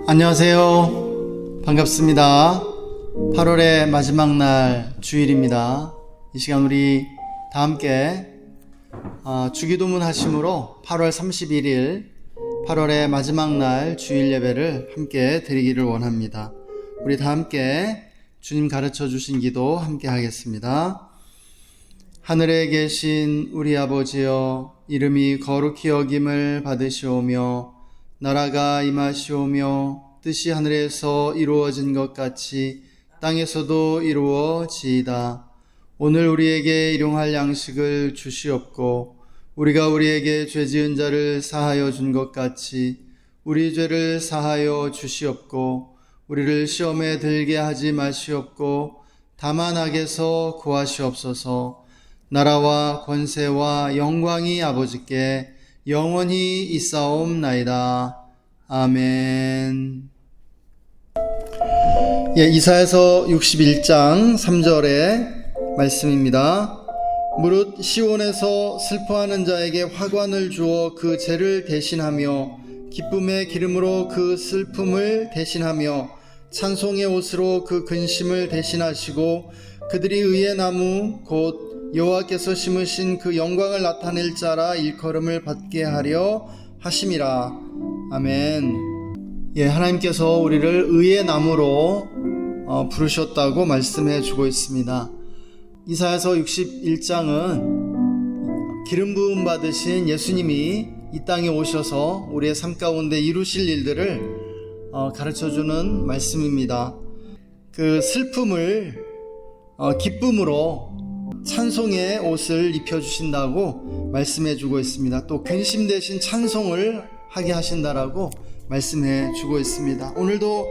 안녕하세요. 반갑습니다. 8월의 마지막 날 주일입니다. 이 시간 우리 다 함께 주기도문 하심으로 8월 31일 8월의 마지막 날 주일 예배를 함께 드리기를 원합니다. 우리 다 함께 주님 가르쳐 주신 기도 함께 하겠습니다. 하늘에 계신 우리 아버지여, 이름이 거룩히 여김을 받으시오며 나라가 임하시오며 뜻이 하늘에서 이루어진 것 같이 땅에서도 이루어지이다. 오늘 우리에게 일용할 양식을 주시옵고 우리가 우리에게 죄지은 자를 사하여 준 것 같이 우리 죄를 사하여 주시옵고 우리를 시험에 들게 하지 마시옵고 다만 악에서 구하시옵소서. 나라와 권세와 영광이 아버지께 영원히 있사옵나이다. 아멘. 이사야서 61장 3절의 말씀입니다. 무릇 시온에서 슬퍼하는 자에게 화관을 주어 그 죄를 대신하며 기쁨의 기름으로 그 슬픔을 대신하며 찬송의 옷으로 그 근심을 대신하시고 그들이 의의 나무 곧 여호와께서 심으신 그 영광을 나타낼 자라 일컬음을 받게 하려 하심이라. 아멘. 하나님께서 우리를 의의 나무로 부르셨다고 말씀해 주고 있습니다. 이사야서 61장은 기름 부음 받으신 예수님이 이 땅에 오셔서 우리의 삶 가운데 이루실 일들을 가르쳐주는 말씀입니다. 그 슬픔을 기쁨으로 찬송의 옷을 입혀주신다고 말씀해주고 있습니다. 또 근심 대신 찬송을 하게 하신다라고 말씀해주고 있습니다. 오늘도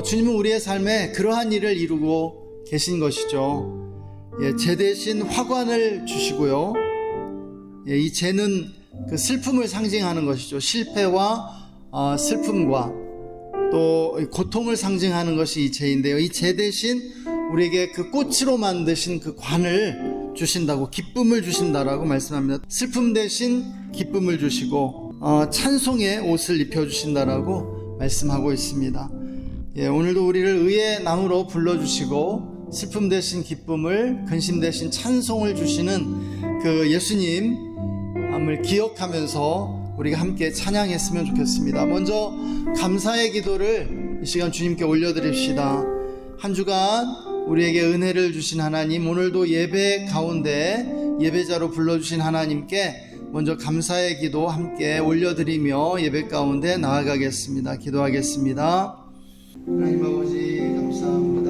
주님은 우리의 삶에 그러한 일을 이루고 계신 것이죠. 죄 대신 화관을 주시고요. 이 죄는 그 슬픔을 상징하는 것이죠. 실패와 슬픔과 또 고통을 상징하는 것이 이 죄인데요. 이 죄 대신 우리에게 그 꽃으로 만드신 그 관을 주신다고, 기쁨을 주신다라고 말씀합니다. 슬픔 대신 기쁨을 주시고 찬송의 옷을 입혀주신다라고 말씀하고 있습니다. 오늘도 우리를 의의 나무로 불러주시고 슬픔 대신 기쁨을, 근심 대신 찬송을 주시는 그 예수님을 기억하면서 우리가 함께 찬양했으면 좋겠습니다. 먼저 감사의 기도를 이 시간 주님께 올려드립시다. 한 주간 우리에게 은혜를 주신 하나님, 오늘도 예배 가운데 예배자로 불러주신 하나님께 먼저 감사의 기도 함께 올려드리며 예배 가운데 나아가겠습니다. 기도하겠습니다. 하나님 아버지 감사합니다.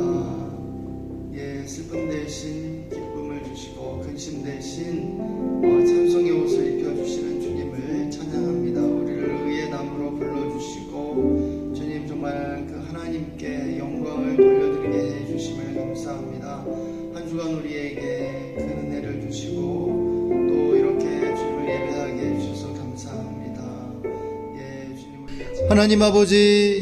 슬픔 대신 기쁨을 주시고 근심 대신 찬송의 옷을 입혀주시는 주님을 찬양합니다. 우리를 의의 나무로 불러주시고 주님 정말 그 하나님께 영광을 돌려드리게 해주심을 감사합니다. 한 주간 우리에게 그 은혜를 주시고 또 이렇게 주님을 예배하게 해주셔서 감사합니다. 주님 하나님 아버지,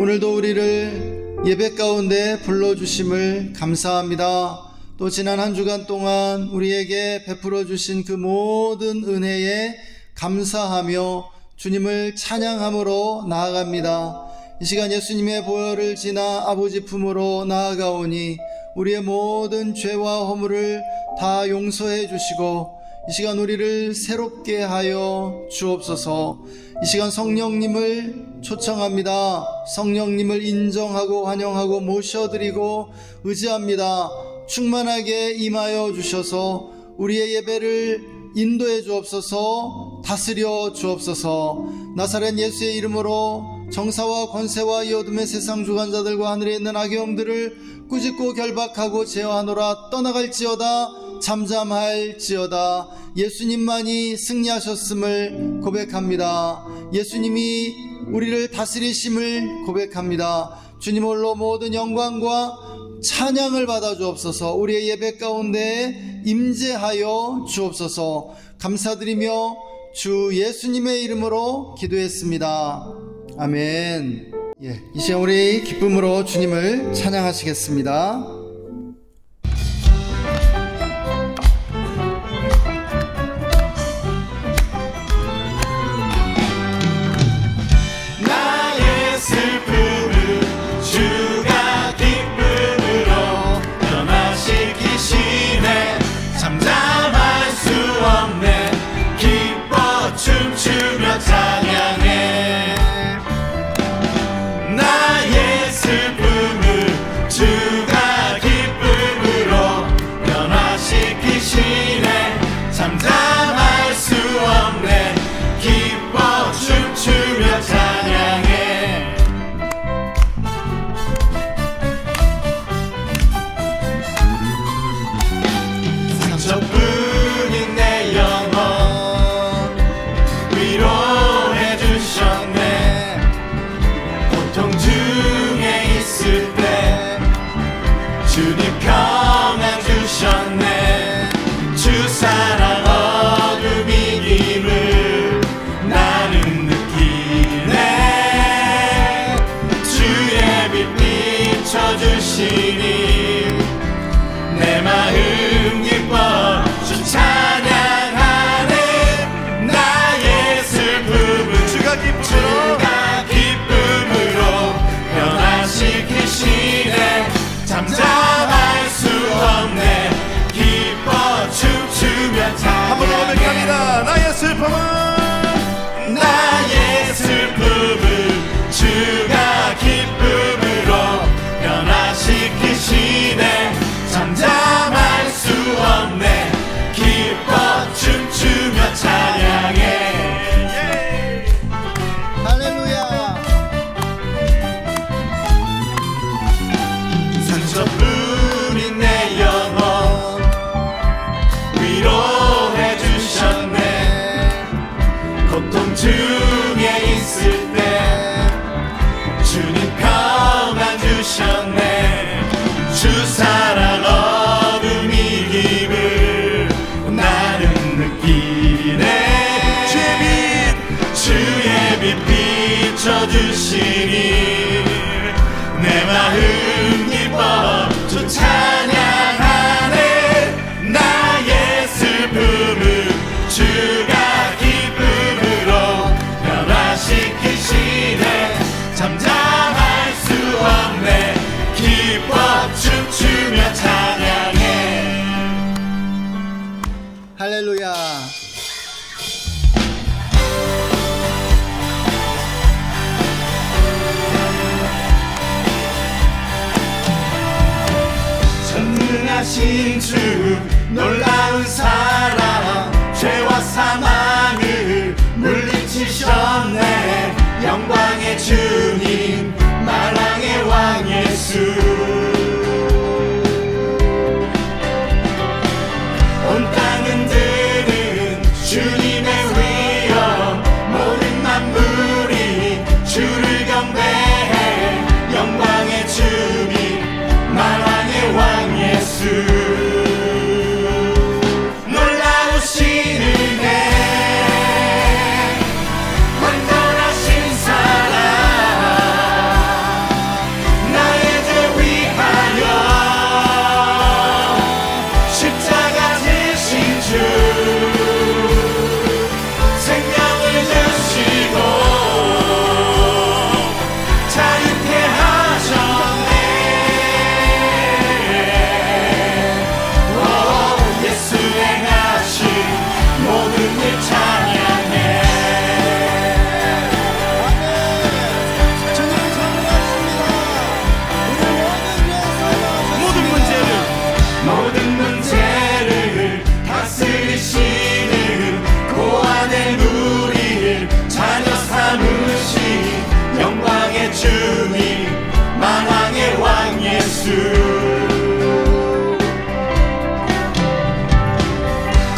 오늘도 우리를 예배 가운데 불러주심을 감사합니다. 또 지난 한 주간 동안 우리에게 베풀어 주신 그 모든 은혜에 감사하며 주님을 찬양함으로 나아갑니다. 이 시간 예수님의 보혈을 지나 아버지 품으로 나아가오니 우리의 모든 죄와 허물을 다 용서해 주시고 이 시간 우리를 새롭게 하여 주옵소서. 이 시간 성령님을 초청합니다. 성령님을 인정하고 환영하고 모셔드리고 의지합니다. 충만하게 임하여 주셔서 우리의 예배를 인도해 주옵소서. 다스려 주옵소서. 나사렛 예수의 이름으로 정사와 권세와 이 어둠의 세상 주관자들과 하늘에 있는 악의 영들을 꾸짖고 결박하고 제어하노라. 떠나갈지어다. 잠잠할지어다. 예수님만이 승리하셨음을 고백합니다. 예수님이 우리를 다스리심을 고백합니다. 주님 홀로 모든 영광과 찬양을 받아 주옵소서. 우리의 예배 가운데 임재하여 주옵소서. 감사드리며 주 예수님의 이름으로 기도했습니다. 아멘. 이 시간 우리 기쁨으로 주님을 찬양하시겠습니다. 나의 중에 있을 때 주님 평안 주셨네. 주 사랑 어둠 이김을 나는 느끼네. 주의 빛 비춰주시니 내 마음 기뻐 주 찬양하네. 나의 슬픔을 주가 기쁨으로 변화시키시네. 잠잠할 수 없네. 기뻐 춤추며 찬양해. 할렐루야. 전능하신 주 놀라운 사랑 죄와 사망을 물리치셨네. 영광의 주님 만왕의 왕 예수. 온 땅은 드는 주님의 위엄. 모든 만물이 주를 경배해. 영광의 주님 만왕의 왕 예수. 놀라우신 은혜 완전하신 사랑 나의 죄 위하여 십자가 지신 주 생명을 주시고 자유케 하셨네. 예수 행하신 모든 일 찬양해. 주님 감사합니다. 모든 문제를 다스리시는 고안의 우리를 자녀 삼으신 영광의 주님 만왕의 왕 예수.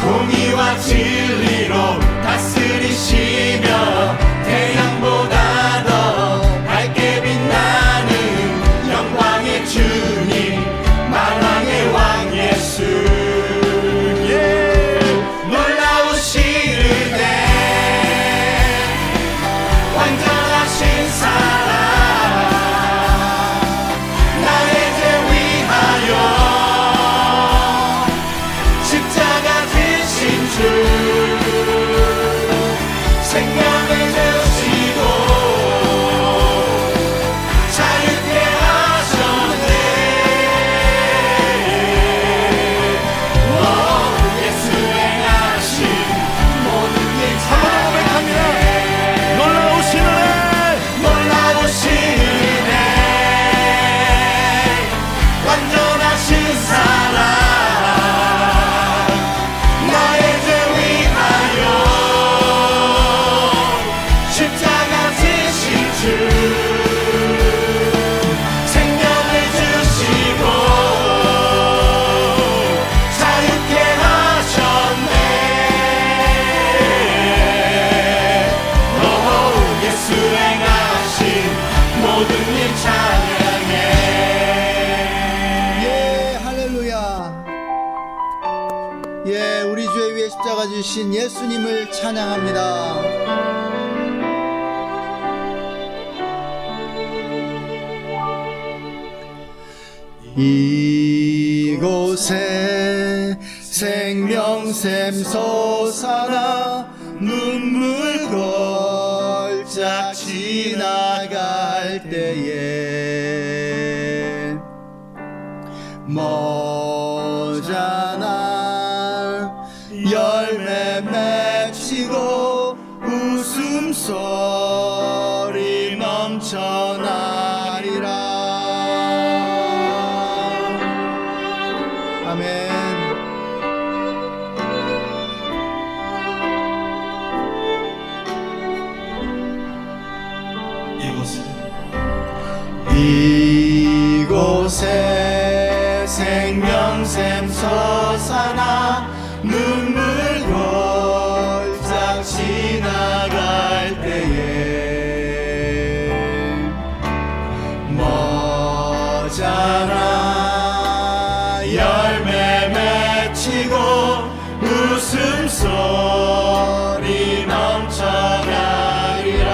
공의와 진리로 다스리시며 태양보다 더 밝게 빛나는 영광의 주님 만왕의 왕 예수. 놀라우신 은혜 완전하신 사랑 나의 죄 위하여 십자가 지신 주 생명을 주시고 자유케 하셨네. 예수 행하신 모든 일 찬양해. 놀라우신 은혜 완전하신 사랑 나의 죄 위하여 십자가 지신 주 생명을 주시고 자유케 하셨네. 예수 행하신 모든 일 찬양해. 예, 할렐루야. 예, 우리 죄 위에 십자가 주신 예수님을 찬양합니다. 이곳에 생명샘 솟아나 눈물 걸작 지나갈 때에 머자나 열매 맺히고 웃음소리 넘쳐나리라. 아멘. 이곳에 생명샘 솟아나 눈물 골짝 지나갈 하나 열매 맺히고 웃음소리 넘쳐나리라.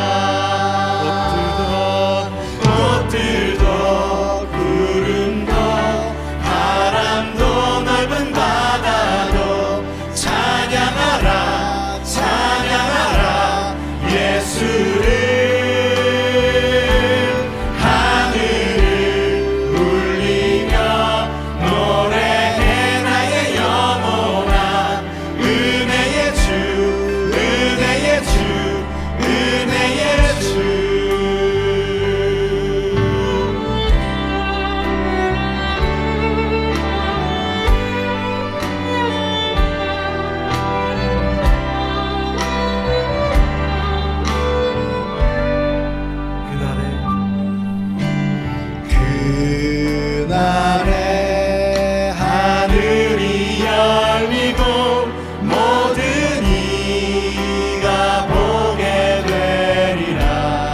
꽃들도 구름도 바람도 넓은 바다도 찬양하라 찬양하라 예수를. 하늘을 울리며 노래해 나의 영혼아. 은혜의 주 은혜의 주 은혜의 주. 그날에 하늘이 열리고 모든 이가 보게 되리라.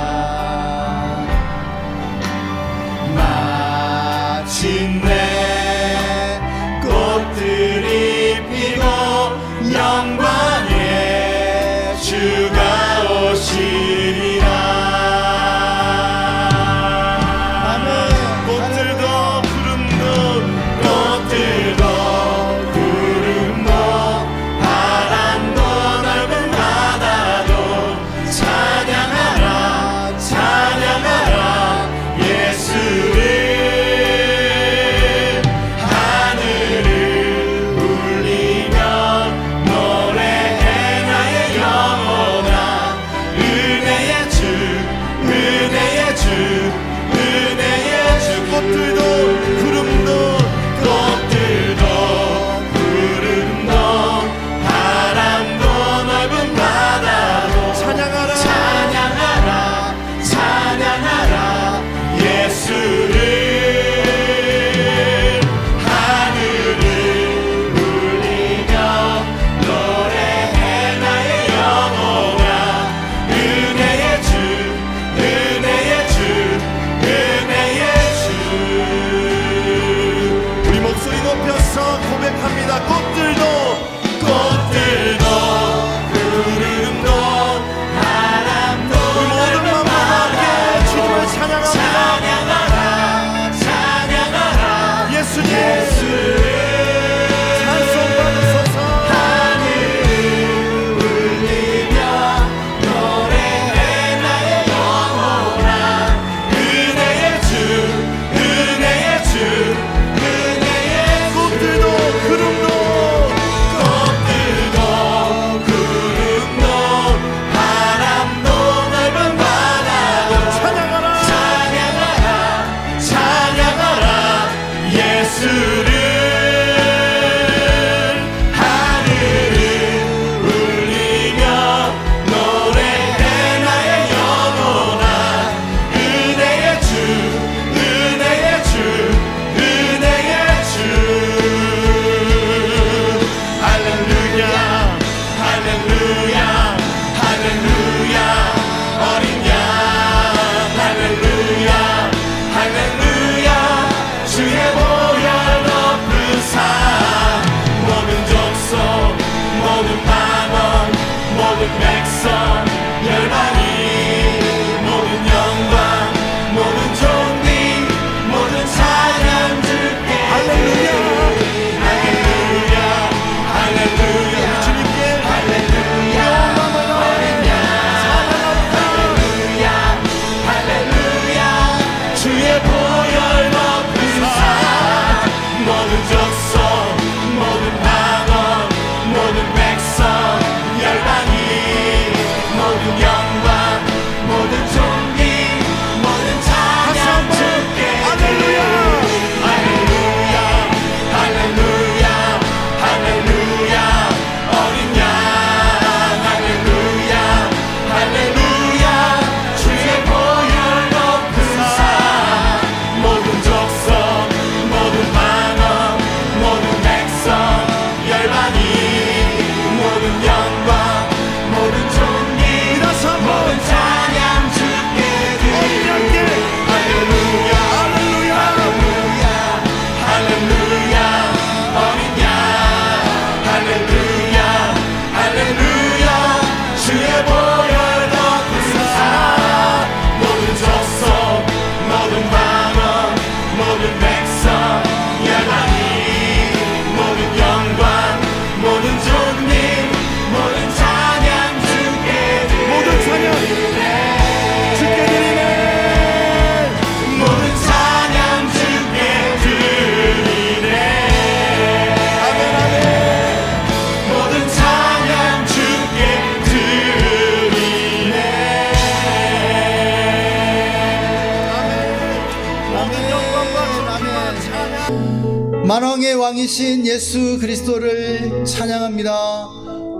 만왕의 왕이신 예수 그리스도를 찬양합니다.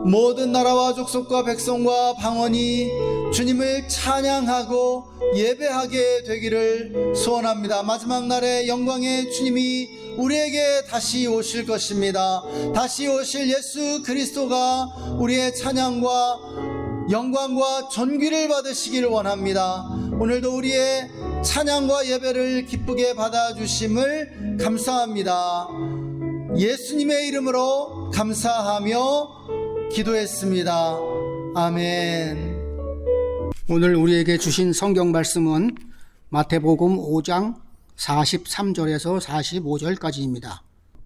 모든 나라와 족속과 백성과 방언이 주님을 찬양하고 예배하게 되기를 소원합니다. 마지막 날에 영광의 주님이 우리에게 다시 오실 것입니다. 다시 오실 예수 그리스도가 우리의 찬양과 영광과 존귀를 받으시기를 원합니다. 오늘도 우리의 찬양과 예배를 기쁘게 받아주심을 감사합니다. 예수님의 이름으로 감사하며 기도했습니다. 아멘. 오늘 우리에게 주신 성경 말씀은 마태복음 5장 43절에서 45절까지입니다.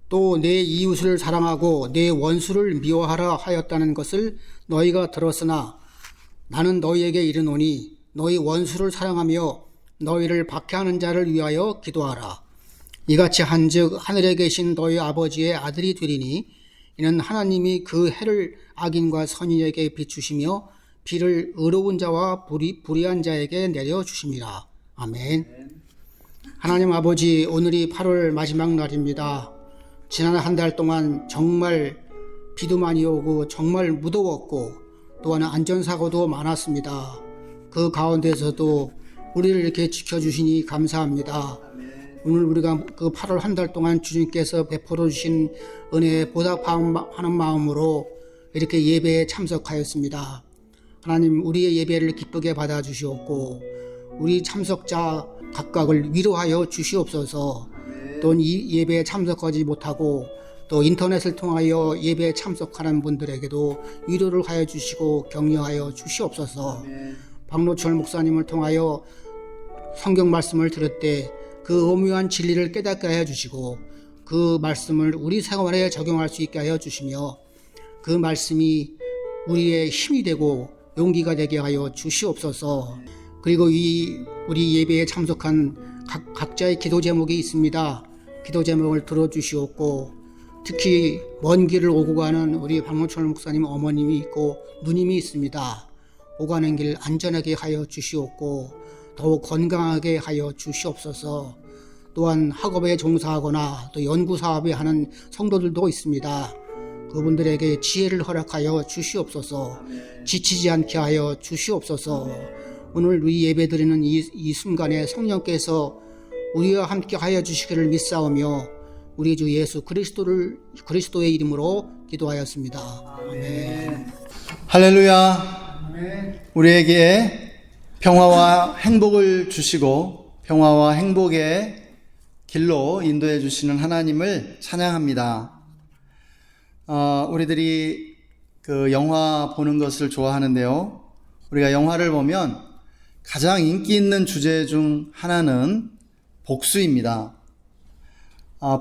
또 내 이웃을 사랑하고 내 원수를 미워하라 하였다는 것을 너희가 들었으나 나는 너희에게 이르노니 너희 원수를 사랑하며 너희를 박해하는 자를 위하여 기도하라. 이같이 한즉 하늘에 계신 너희 아버지의 아들이 되리니 이는 하나님이 그 해를 악인과 선인에게 비추시며 비를 의로운 자와 불의한 자에게 내려주십니다. 아멘. 하나님 아버지, 오늘이 8월 마지막 날입니다. 지난 한 달 동안 정말 비도 많이 오고 정말 무더웠고 또한 안전사고도 많았습니다. 그 가운데서도 우리를 이렇게 지켜주시니 감사합니다. 오늘 우리가 그 8월 한 달 동안 주님께서 베풀어 주신 은혜에 보답하는 마음으로 이렇게 예배에 참석하였습니다. 하나님, 우리의 예배를 기쁘게 받아주시옵고 우리 참석자 각각을 위로하여 주시옵소서. 또 이 예배에 참석하지 못하고 또 인터넷을 통하여 예배에 참석하는 분들에게도 위로를 하여 주시고 격려하여 주시옵소서. 박노철 목사님을 통하여 성경 말씀을 들을 때 그 오묘한 진리를 깨닫게 하여 주시고 그 말씀을 우리 생활에 적용할 수 있게 하여 주시며 그 말씀이 우리의 힘이 되고 용기가 되게 하여 주시옵소서. 그리고 우리 예배에 참석한 각자의 기도 제목이 있습니다. 기도 제목을 들어주시옵고 특히 먼 길을 오고 가는 우리 박노철 목사님 어머님이 있고 누님이 있습니다. 오가는 길 안전하게 하여 주시옵고 더욱 건강하게 하여 주시옵소서. 또한 학업에 종사하거나 또 연구사업에 하는 성도들도 있습니다. 그분들에게 지혜를 허락하여 주시옵소서. 지치지 않게 하여 주시옵소서. 오늘 우리 예배드리는 이 순간에 성령께서 우리와 함께 하여 주시기를 믿사오며 우리 주 예수 그리스도의 이름으로 기도하였습니다. 아멘. 할렐루야. 우리에게 평화와 행복을 주시고 평화와 행복의 길로 인도해 주시는 하나님을 찬양합니다. 우리들이 그 영화 보는 것을 좋아하는데요. 우리가 영화를 보면 가장 인기 있는 주제 중 하나는 복수입니다.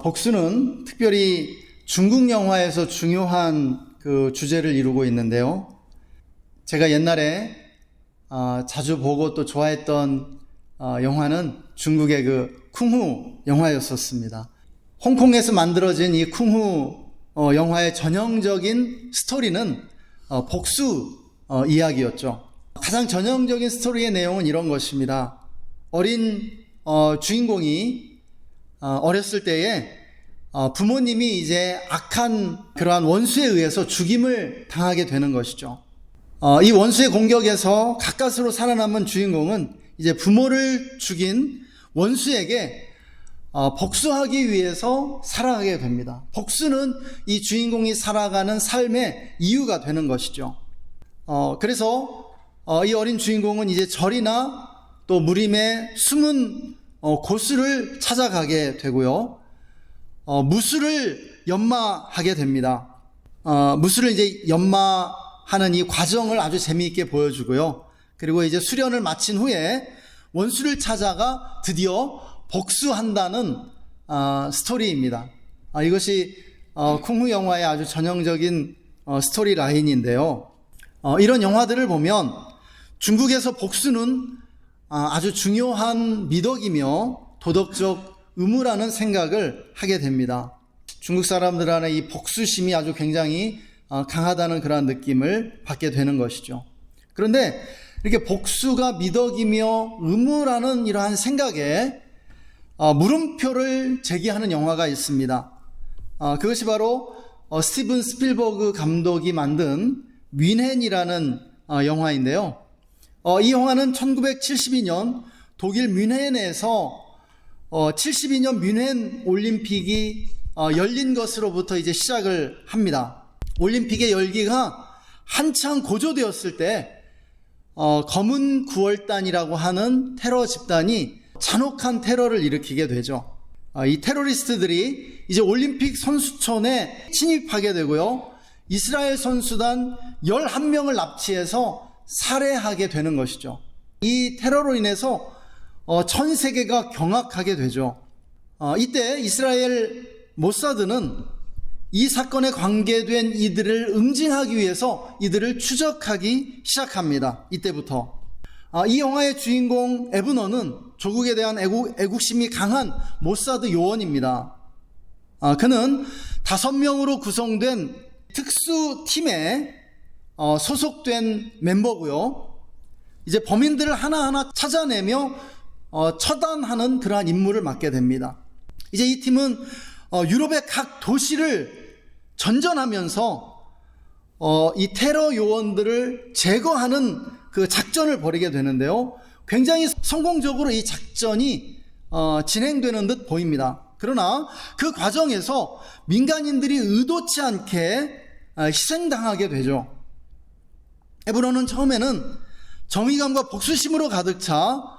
복수는 특별히 중국 영화에서 중요한 그 주제를 이루고 있는데요. 제가 옛날에 자주 보고 또 좋아했던 영화는 중국의 그 쿵후 영화였었습니다. 홍콩에서 만들어진 이 쿵후 영화의 전형적인 스토리는 복수 이야기였죠. 가장 전형적인 스토리의 내용은 이런 것입니다. 어린 주인공이 어렸을 때에 부모님이 이제 악한 그러한 원수에 의해서 죽임을 당하게 되는 것이죠. 이 원수의 공격에서 가까스로 살아남은 주인공은 이제 부모를 죽인 원수에게 복수하기 위해서 살아가게 됩니다. 복수는 이 주인공이 살아가는 삶의 이유가 되는 것이죠. 그래서 이 어린 주인공은 이제 절이나 또 무림의 숨은 고수를 찾아가게 되고요. 무술을 연마하게 됩니다. 무술을 이제 연마하는 이 과정을 아주 재미있게 보여주고요. 그리고 이제 수련을 마친 후에 원수를 찾아가 드디어 복수한다는 스토리입니다. 이것이 쿵후 영화의 아주 전형적인 스토리 라인인데요. 이런 영화들을 보면 중국에서 복수는 아주 중요한 미덕이며 도덕적 의무라는 생각을 하게 됩니다. 중국 사람들 안에 이 복수심이 아주 굉장히 강하다는 그런 느낌을 받게 되는 것이죠. 그런데 이렇게 복수가 미덕이며 의무라는 이러한 생각에 물음표를 제기하는 영화가 있습니다. 그것이 바로 스티븐 스필버그 감독이 만든 뮌헨이라는 영화인데요. 이 영화는 1972년 독일 뮌헨에서 72년 뮌헨 올림픽이 열린 것으로부터 이제 시작을 합니다. 올림픽의 열기가 한창 고조되었을 때 검은 9월단이라고 하는 테러 집단이 잔혹한 테러를 일으키게 되죠. 이 테러리스트들이 이제 올림픽 선수촌에 침입하게 되고요. 이스라엘 선수단 11명을 납치해서 살해하게 되는 것이죠. 이 테러로 인해서 전 세계가 경악하게 되죠. 이때 이스라엘 모사드는 이 사건에 관계된 이들을 응징하기 위해서 이들을 추적하기 시작합니다. 이때부터. 이 영화의 주인공 에브너는 조국에 대한 애국심이 강한 모사드 요원입니다. 그는 5명으로 구성된 특수팀에 소속된 멤버고요. 이제 범인들을 하나하나 찾아내며 처단하는 그러한 임무를 맡게 됩니다. 이제 이 팀은 유럽의 각 도시를 전전하면서 이 테러 요원들을 제거하는 그 작전을 벌이게 되는데요. 굉장히 성공적으로 이 작전이 진행되는 듯 보입니다. 그러나 그 과정에서 민간인들이 의도치 않게 희생당하게 되죠. 에브너는 처음에는 정의감과 복수심으로 가득 차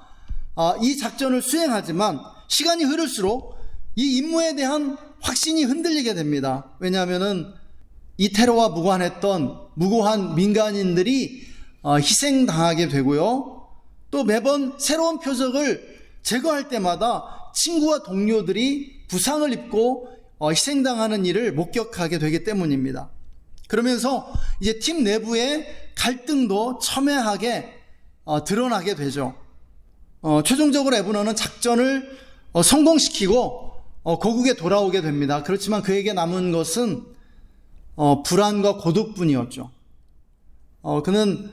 이 작전을 수행하지만 시간이 흐를수록 이 임무에 대한 확신이 흔들리게 됩니다. 왜냐하면은 이 테러와 무관했던 무고한 민간인들이 희생당하게 되고요. 또 매번 새로운 표적을 제거할 때마다 친구와 동료들이 부상을 입고 희생당하는 일을 목격하게 되기 때문입니다. 그러면서 이제 팀 내부의 갈등도 첨예하게 드러나게 되죠. 최종적으로 에브너는 작전을 성공시키고 고국에 돌아오게 됩니다. 그렇지만 그에게 남은 것은 불안과 고독뿐이었죠. 그는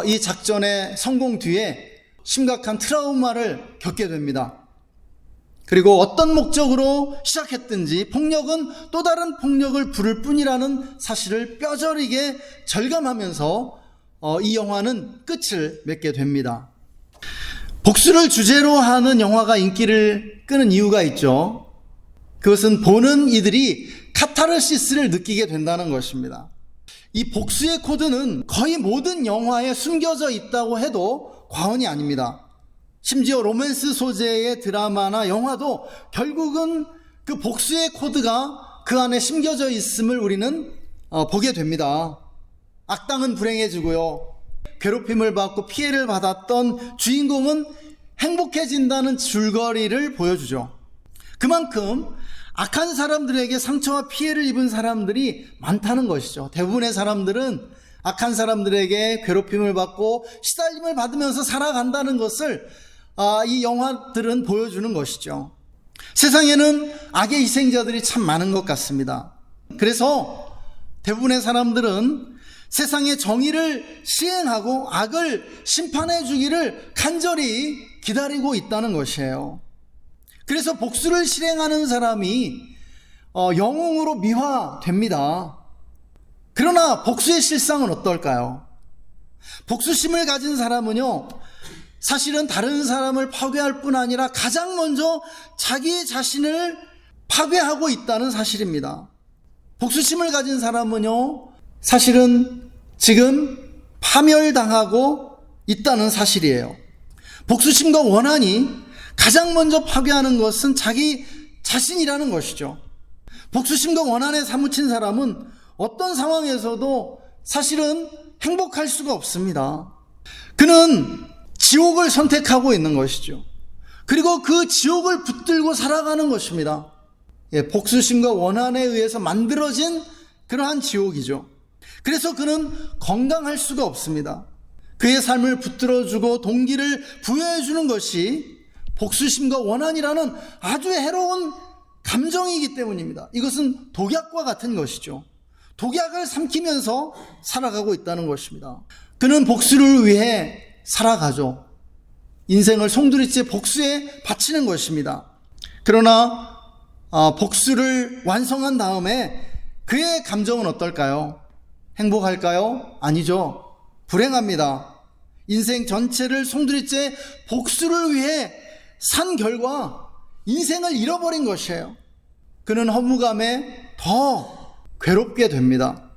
이 작전의 성공 뒤에 심각한 트라우마를 겪게 됩니다. 그리고 어떤 목적으로 시작했든지 폭력은 또 다른 폭력을 부를 뿐이라는 사실을 뼈저리게 절감하면서 이 영화는 끝을 맺게 됩니다. 복수를 주제로 하는 영화가 인기를 끄는 이유가 있죠. 그것은 보는 이들이 카타르시스를 느끼게 된다는 것입니다. 이 복수의 코드는 거의 모든 영화에 숨겨져 있다고 해도 과언이 아닙니다. 심지어 로맨스 소재의 드라마나 영화도 결국은 그 복수의 코드가 그 안에 심겨져 있음을 우리는 보게 됩니다. 악당은 불행해지고요. 괴롭힘을 받고 피해를 받았던 주인공은 행복해진다는 줄거리를 보여주죠. 그만큼 악한 사람들에게 상처와 피해를 입은 사람들이 많다는 것이죠. 대부분의 사람들은 악한 사람들에게 괴롭힘을 받고 시달림을 받으면서 살아간다는 것을 이 영화들은 보여주는 것이죠. 세상에는 악의 희생자들이 참 많은 것 같습니다. 그래서 대부분의 사람들은 세상의 정의를 시행하고 악을 심판해 주기를 간절히 기다리고 있다는 것이에요. 그래서 복수를 실행하는 사람이 영웅으로 미화됩니다. 그러나 복수의 실상은 어떨까요? 복수심을 가진 사람은요, 사실은 다른 사람을 파괴할 뿐 아니라 가장 먼저 자기 자신을 파괴하고 있다는 사실입니다. 복수심을 가진 사람은요, 사실은 지금 파멸당하고 있다는 사실이에요. 복수심과 원한이 가장 먼저 파괴하는 것은 자기 자신이라는 것이죠. 복수심과 원한에 사무친 사람은 어떤 상황에서도 사실은 행복할 수가 없습니다. 그는 지옥을 선택하고 있는 것이죠. 그리고 그 지옥을 붙들고 살아가는 것입니다. 복수심과 원한에 의해서 만들어진 그러한 지옥이죠. 그래서 그는 건강할 수가 없습니다. 그의 삶을 붙들어주고 동기를 부여해주는 것이 복수심과 원한이라는 아주 해로운 감정이기 때문입니다. 이것은 독약과 같은 것이죠. 독약을 삼키면서 살아가고 있다는 것입니다. 그는 복수를 위해 살아가죠. 인생을 송두리째 복수에 바치는 것입니다. 그러나 복수를 완성한 다음에 그의 감정은 어떨까요? 행복할까요? 아니죠. 불행합니다. 인생 전체를 송두리째 복수를 위해 산 결과 인생을 잃어버린 것이에요. 그는 허무감에 더 괴롭게 됩니다.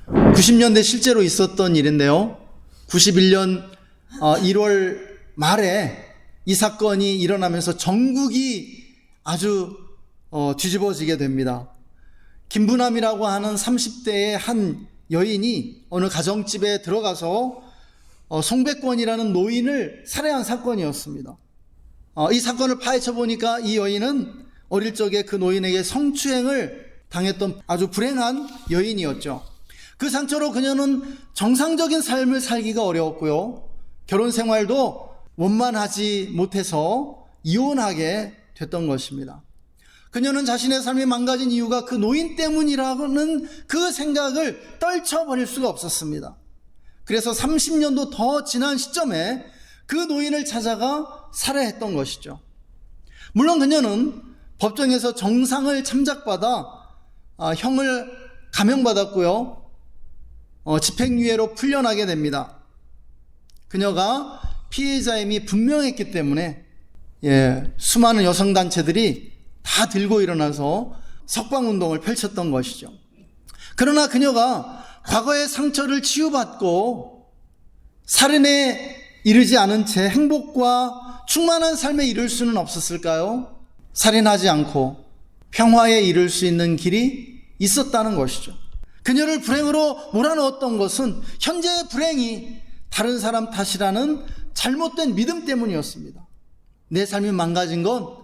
90년대 실제로 있었던 일인데요. 91년 1월 말에 이 사건이 일어나면서 전국이 아주 뒤집어지게 됩니다. 김부남이라고 하는 30대의 한 여인이 어느 가정집에 들어가서 송백권이라는 노인을 살해한 사건이었습니다. 이 사건을 파헤쳐 보니까 이 여인은 어릴 적에 그 노인에게 성추행을 당했던 아주 불행한 여인이었죠. 그 상처로 그녀는 정상적인 삶을 살기가 어려웠고요. 결혼 생활도 원만하지 못해서 이혼하게 됐던 것입니다. 그녀는 자신의 삶이 망가진 이유가 그 노인 때문이라는 그 생각을 떨쳐버릴 수가 없었습니다. 그래서 30년도 더 지난 시점에 그 노인을 찾아가 살해했던 것이죠. 물론 그녀는 법정에서 정상을 참작받아 형을 감형받았고요. 집행유예로 풀려나게 됩니다. 그녀가 피해자임이 분명했기 때문에 수많은 여성단체들이 다 들고 일어나서 석방운동을 펼쳤던 것이죠. 그러나 그녀가 과거의 상처를 치유받고 살인에 이르지 않은 채 행복과 충만한 삶에 이를 수는 없었을까요? 살인하지 않고 평화에 이를 수 있는 길이 있었다는 것이죠. 그녀를 불행으로 몰아넣었던 것은 현재의 불행이 다른 사람 탓이라는 잘못된 믿음 때문이었습니다. 내 삶이 망가진 건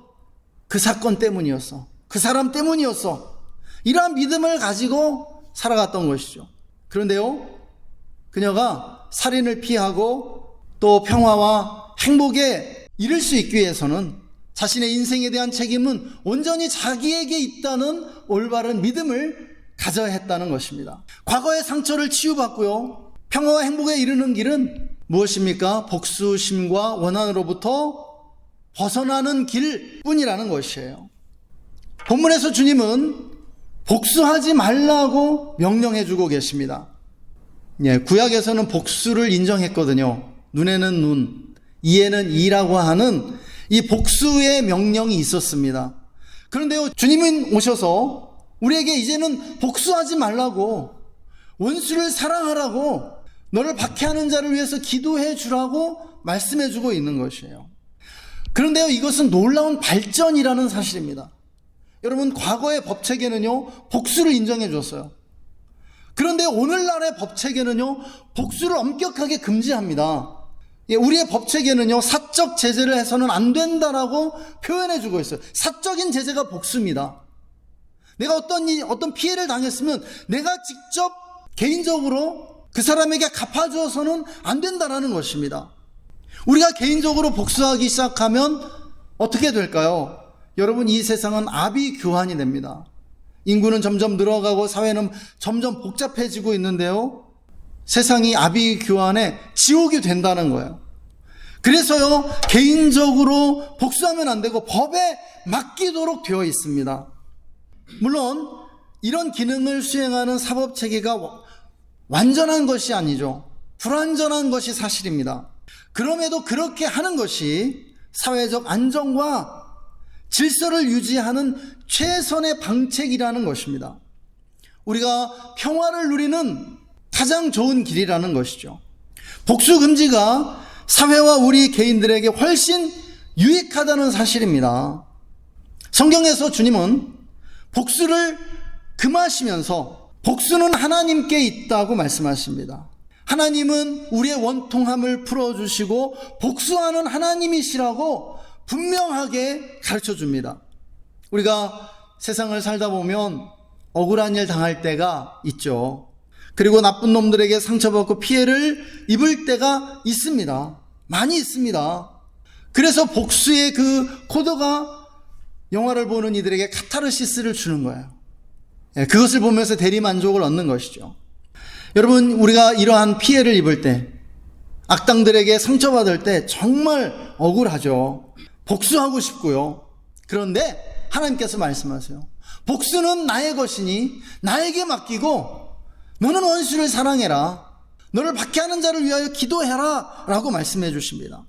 그 사건 때문이었어. 그 사람 때문이었어. 이러한 믿음을 가지고 살아갔던 것이죠. 그런데요, 그녀가 살인을 피하고 또 평화와 행복에 이를 수 있기 위해서는 자신의 인생에 대한 책임은 온전히 자기에게 있다는 올바른 믿음을 가져야 했다는 것입니다. 과거의 상처를 치유받고요, 평화와 행복에 이르는 길은 무엇입니까? 복수심과 원한으로부터 벗어나는 길뿐이라는 것이에요. 본문에서 주님은 복수하지 말라고 명령해주고 계십니다. 구약에서는 복수를 인정했거든요. 눈에는 눈, 이에는 이라고 하는 이 복수의 명령이 있었습니다. 그런데요, 주님은 오셔서 우리에게 이제는 복수하지 말라고, 원수를 사랑하라고, 너를 박해하는 자를 위해서 기도해 주라고 말씀해 주고 있는 것이에요. 그런데요, 이것은 놀라운 발전이라는 사실입니다. 여러분, 과거의 법체계는요, 복수를 인정해 줬어요. 그런데 오늘날의 법체계는요, 복수를 엄격하게 금지합니다. 우리의 법체계는요, 사적 제재를 해서는 안 된다라고 표현해 주고 있어요. 사적인 제재가 복수입니다. 내가 어떤 피해를 당했으면 내가 직접 개인적으로 그 사람에게 갚아주어서는 안 된다라는 것입니다. 우리가 개인적으로 복수하기 시작하면 어떻게 될까요? 여러분, 이 세상은 아비규환이 됩니다. 인구는 점점 늘어가고 사회는 점점 복잡해지고 있는데요, 세상이 아비규환의 지옥이 된다는 거예요. 그래서요, 개인적으로 복수하면 안 되고 법에 맡기도록 되어 있습니다. 물론 이런 기능을 수행하는 사법체계가 완전한 것이 아니죠. 불완전한 것이 사실입니다. 그럼에도 그렇게 하는 것이 사회적 안정과 질서를 유지하는 최선의 방책이라는 것입니다. 우리가 평화를 누리는 가장 좋은 길이라는 것이죠. 복수 금지가 사회와 우리 개인들에게 훨씬 유익하다는 사실입니다. 성경에서 주님은 복수를 금하시면서 복수는 하나님께 있다고 말씀하십니다. 하나님은 우리의 원통함을 풀어주시고 복수하는 하나님이시라고 분명하게 가르쳐줍니다. 우리가 세상을 살다 보면 억울한 일 당할 때가 있죠. 그리고 나쁜 놈들에게 상처받고 피해를 입을 때가 있습니다. 많이 있습니다. 그래서 복수의 그 코드가 영화를 보는 이들에게 카타르시스를 주는 거예요. 그것을 보면서 대리만족을 얻는 것이죠. 여러분, 우리가 이러한 피해를 입을 때, 악당들에게 상처받을 때 정말 억울하죠. 복수하고 싶고요. 그런데 하나님께서 말씀하세요. 복수는 나의 것이니 나에게 맡기고 너는 원수를 사랑해라. 너를 박해하는 자를 위하여 기도해라 라고 말씀해 주십니다.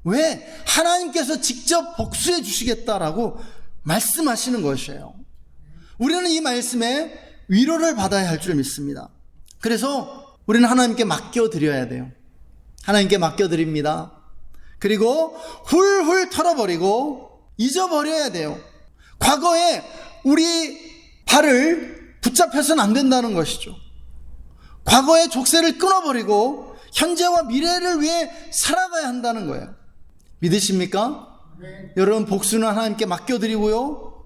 왜? 하나님께서 직접 복수해 주시겠다라고 말씀하시는 것이에요. 우리는 이 말씀에 위로를 받아야 할 줄 믿습니다. 그래서 우리는 하나님께 맡겨드려야 돼요. 하나님께 맡겨드립니다. 그리고 훌훌 털어버리고 잊어버려야 돼요. 과거에 우리 발을 붙잡혀서는 안 된다는 것이죠. 과거의 족쇄를 끊어버리고 현재와 미래를 위해 살아가야 한다는 거예요. 믿으십니까? 여러분, 복수는 하나님께 맡겨드리고요,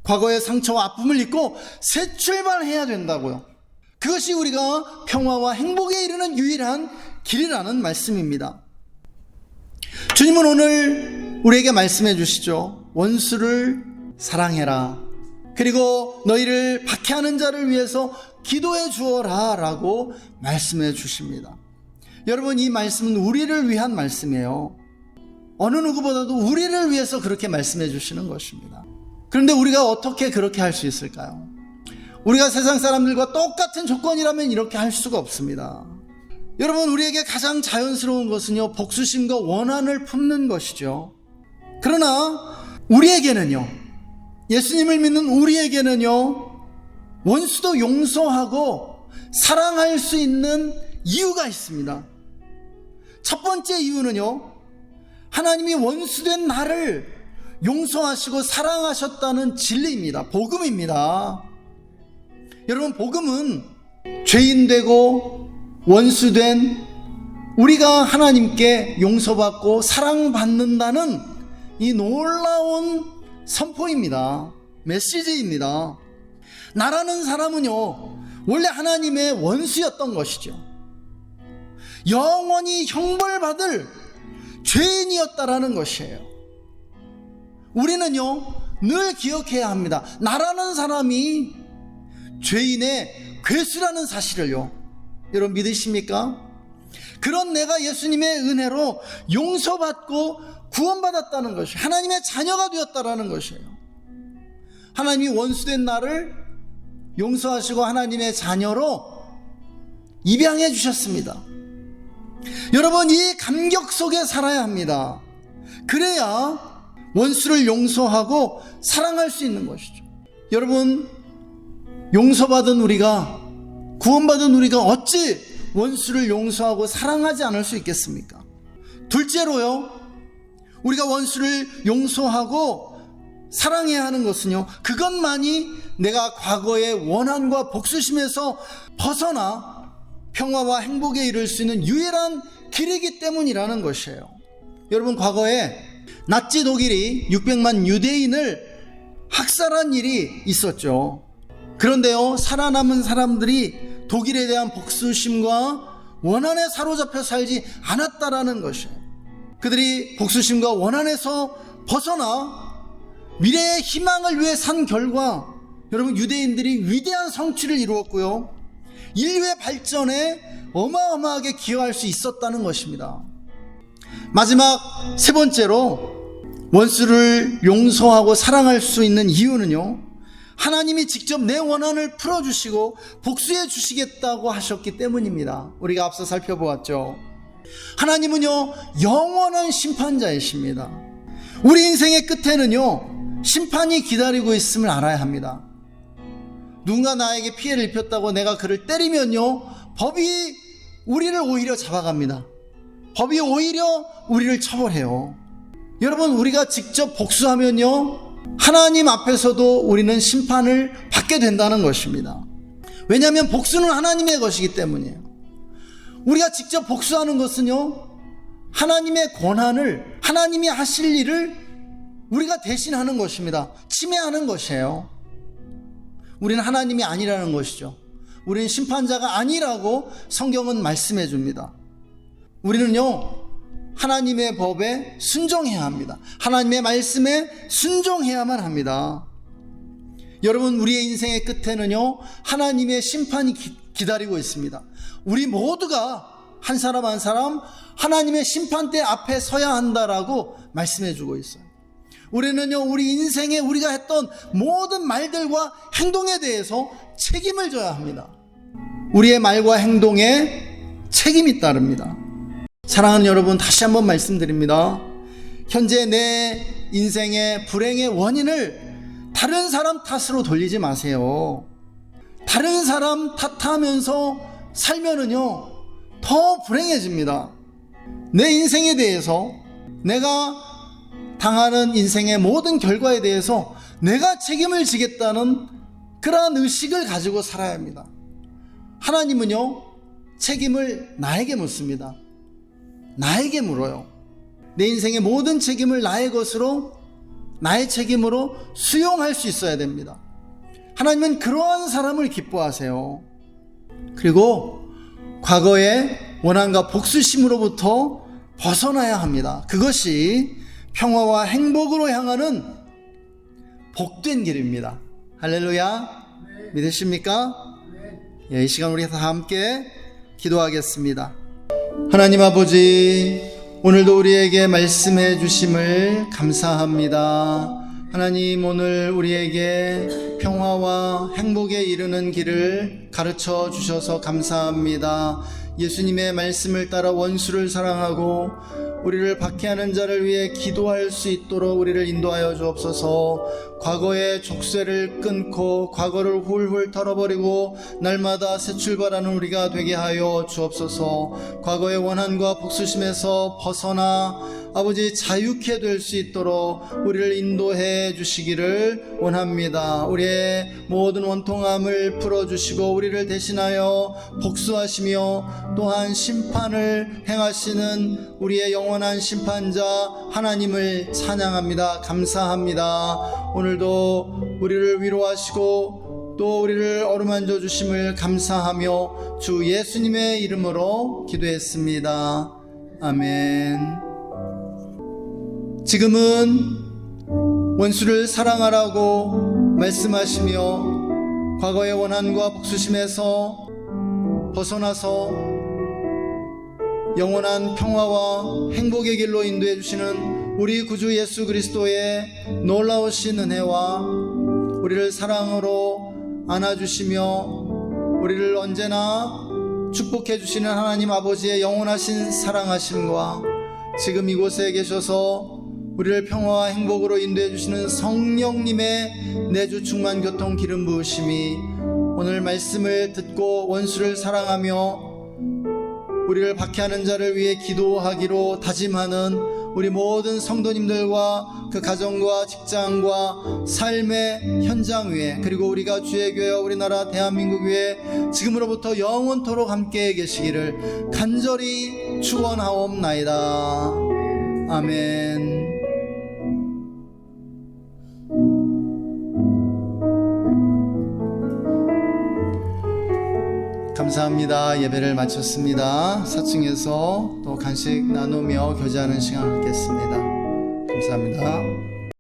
과거의 상처와 아픔을 잊고 새 출발해야 된다고요. 그것이 우리가 평화와 행복에 이르는 유일한 길이라는 말씀입니다. 주님은 오늘 우리에게 말씀해 주시죠. 원수를 사랑해라. 그리고 너희를 박해하는 자를 위해서 기도해 주어라 라고 말씀해 주십니다. 여러분, 이 말씀은 우리를 위한 말씀이에요. 어느 누구보다도 우리를 위해서 그렇게 말씀해 주시는 것입니다. 그런데 우리가 어떻게 그렇게 할 수 있을까요? 우리가 세상 사람들과 똑같은 조건이라면 이렇게 할 수가 없습니다. 여러분, 우리에게 가장 자연스러운 것은요, 복수심과 원한을 품는 것이죠. 그러나 우리에게는요, 예수님을 믿는 우리에게는요, 원수도 용서하고 사랑할 수 있는 이유가 있습니다. 첫 번째 이유는요, 하나님이 원수된 나를 용서하시고 사랑하셨다는 진리입니다. 복음입니다. 여러분, 복음은 죄인되고 원수된 우리가 하나님께 용서받고 사랑받는다는 이 놀라운 선포입니다. 메시지입니다. 나라는 사람은요, 원래 하나님의 원수였던 것이죠. 영원히 형벌받을 죄인이었다라는 것이에요. 우리는요, 늘 기억해야 합니다. 나라는 사람이 죄인의 괴수라는 사실을요. 여러분, 믿으십니까? 그런 내가 예수님의 은혜로 용서받고 구원받았다는 것이, 하나님의 자녀가 되었다라는 것이에요. 하나님이 원수된 나를 용서하시고 하나님의 자녀로 입양해 주셨습니다. 여러분, 이 감격 속에 살아야 합니다. 그래야 원수를 용서하고 사랑할 수 있는 것이죠. 여러분, 용서받은 우리가, 구원받은 우리가 어찌 원수를 용서하고 사랑하지 않을 수 있겠습니까? 둘째로요, 우리가 원수를 용서하고 사랑해야 하는 것은요, 그것만이 내가 과거의 원한과 복수심에서 벗어나 평화와 행복에 이를 수 있는 유일한 길이기 때문이라는 것이에요. 여러분, 과거에 나치 독일이 600만 유대인을 학살한 일이 있었죠. 그런데요, 살아남은 사람들이 독일에 대한 복수심과 원한에 사로잡혀 살지 않았다라는 것이에요. 그들이 복수심과 원한에서 벗어나 미래의 희망을 위해 산 결과, 여러분, 유대인들이 위대한 성취를 이루었고요, 인류의 발전에 어마어마하게 기여할 수 있었다는 것입니다. 마지막 세 번째로 원수를 용서하고 사랑할 수 있는 이유는요, 하나님이 직접 내 원한을 풀어주시고 복수해 주시겠다고 하셨기 때문입니다. 우리가 앞서 살펴보았죠. 하나님은요, 영원한 심판자이십니다. 우리 인생의 끝에는요, 심판이 기다리고 있음을 알아야 합니다. 누군가 나에게 피해를 입혔다고 내가 그를 때리면요, 법이 우리를 오히려 잡아갑니다. 법이 오히려 우리를 처벌해요. 여러분, 우리가 직접 복수하면요, 하나님 앞에서도 우리는 심판을 받게 된다는 것입니다. 왜냐하면 복수는 하나님의 것이기 때문이에요. 우리가 직접 복수하는 것은요, 하나님의 권한을, 하나님이 하실 일을 우리가 대신하는 것입니다. 침해하는 것이에요. 우리는 하나님이 아니라는 것이죠. 우리는 심판자가 아니라고 성경은 말씀해 줍니다. 우리는요, 하나님의 법에 순종해야 합니다. 하나님의 말씀에 순종해야만 합니다. 여러분, 우리의 인생의 끝에는요, 하나님의 심판이 기다리고 있습니다. 우리 모두가 한 사람 한 사람 하나님의 심판대 앞에 서야 한다라고 말씀해 주고 있어요. 우리는요, 우리 인생에 우리가 했던 모든 말들과 행동에 대해서 책임을 져야 합니다. 우리의 말과 행동에 책임이 따릅니다. 사랑하는 여러분, 다시 한번 말씀드립니다. 현재 내 인생의 불행의 원인을 다른 사람 탓으로 돌리지 마세요. 다른 사람 탓하면서 살면은요, 더 불행해집니다. 내 인생에 대해서, 내가 당하는 인생의 모든 결과에 대해서 내가 책임을 지겠다는 그러한 의식을 가지고 살아야 합니다. 하나님은요, 책임을 나에게 묻습니다. 나에게 물어요. 내 인생의 모든 책임을 나의 것으로, 나의 책임으로 수용할 수 있어야 됩니다. 하나님은 그러한 사람을 기뻐하세요. 그리고 과거의 원한과 복수심으로부터 벗어나야 합니다. 그것이 평화와 행복으로 향하는 복된 길입니다. 할렐루야. 믿으십니까? 이 시간 우리 다 함께 기도하겠습니다. 하나님 아버지, 오늘도 우리에게 말씀해 주심을 감사합니다. 하나님, 오늘 우리에게 평화와 행복에 이르는 길을 가르쳐 주셔서 감사합니다. 예수님의 말씀을 따라 원수를 사랑하고 우리를 박해하는 자를 위해 기도할 수 있도록 우리를 인도하여 주옵소서. 과거의 족쇄를 끊고 과거를 훌훌 털어버리고 날마다 새 출발하는 우리가 되게 하여 주옵소서. 과거의 원한과 복수심에서 벗어나 아버지 자유케 될 수 있도록 우리를 인도해 주시기를 원합니다. 우리의 모든 원통함을 풀어주시고 우리를 대신하여 복수하시며 또한 심판을 행하시는 우리의 영원한 심판자 하나님을 찬양합니다. 감사합니다. 오늘도 우리를 위로하시고 또 우리를 어루만져 주심을 감사하며 주 예수님의 이름으로 기도했습니다. 아멘. 지금은 원수를 사랑하라고 말씀하시며 과거의 원한과 복수심에서 벗어나서 영원한 평화와 행복의 길로 인도해 주시는 우리 구주 예수 그리스도의 놀라우신 은혜와 우리를 사랑으로 안아주시며 우리를 언제나 축복해 주시는 하나님 아버지의 영원하신 사랑하심과 지금 이곳에 계셔서 우리를 평화와 행복으로 인도해 주시는 성령님의 내주 충만 교통 기름 부으심이 오늘 말씀을 듣고 원수를 사랑하며 우리를 박해하는 자를 위해 기도하기로 다짐하는 우리 모든 성도님들과 그 가정과 직장과 삶의 현장 위에 그리고 우리가 주의 교회와 우리나라 대한민국 위에 지금으로부터 영원토록 함께 계시기를 간절히 축원하옵나이다. 아멘. 감사합니다. 예배를 마쳤습니다. 4층에서 또 간식 나누며 교제하는 시간을 갖겠습니다. 감사합니다.